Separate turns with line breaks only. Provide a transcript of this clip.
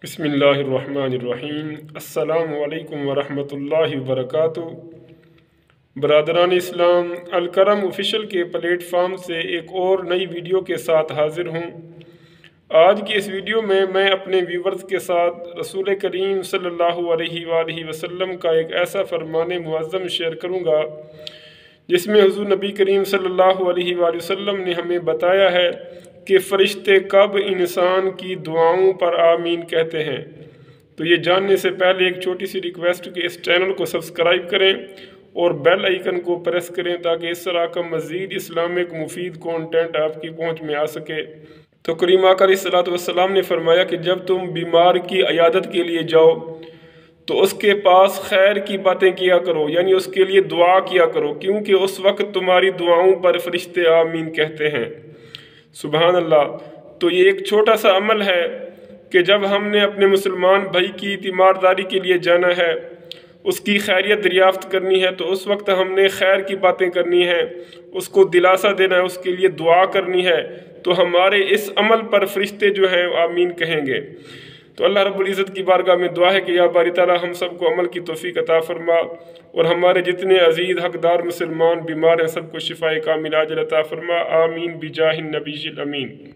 بسم اللہ الرحمن الرحیم۔ السلام علیکم ورحمۃ اللہ وبرکاتہ۔ برادران اسلام، الکرم آفیشیل کے پلیٹ فارم سے ایک اور نئی ویڈیو کے ساتھ حاضر ہوں۔ آج کی اس ویڈیو میں اپنے ویورز کے ساتھ رسول کریم صلی اللہ علیہ وآلہ وسلم کا ایک ایسا فرمان معظم شیئر کروں گا جس میں حضور نبی کریم صلی اللہ علیہ وآلہ وسلم نے ہمیں بتایا ہے کہ فرشتے کب انسان کی دعاؤں پر آمین کہتے ہیں۔ تو یہ جاننے سے پہلے ایک چھوٹی سی ریکویسٹ کہ اس چینل کو سبسکرائب کریں اور بیل آئیکن کو پریس کریں تاکہ اس طرح کا مزید اسلامک مفید کانٹینٹ آپ کی پہنچ میں آ سکے۔ تو کریم آقا علیہ الصلوۃ والسلام نے فرمایا کہ جب تم بیمار کی عیادت کے لیے جاؤ تو اس کے پاس خیر کی باتیں کیا کرو، یعنی اس کے لیے دعا کیا کرو، کیونکہ اس وقت تمہاری دعاؤں پر فرشتے آمین کہتے ہیں۔ سبحان اللہ۔ تو یہ ایک چھوٹا سا عمل ہے کہ جب ہم نے اپنے مسلمان بھائی کی تیمارداری کے لیے جانا ہے، اس کی خیریت دریافت کرنی ہے، تو اس وقت ہم نے خیر کی باتیں کرنی ہیں، اس کو دلاسا دینا ہے، اس کے لیے دعا کرنی ہے، تو ہمارے اس عمل پر فرشتے جو ہیں آمین کہیں گے۔ تو اللہ رب العزت کی بارگاہ میں دعا ہے کہ یا باری تعالیٰ ہم سب کو عمل کی توفیق عطا فرما، اور ہمارے جتنے عزیز حقدار مسلمان بیمار ہیں سب کو شفائے کامل عاجل عطا فرما، آمین بجاہ النبی الامین۔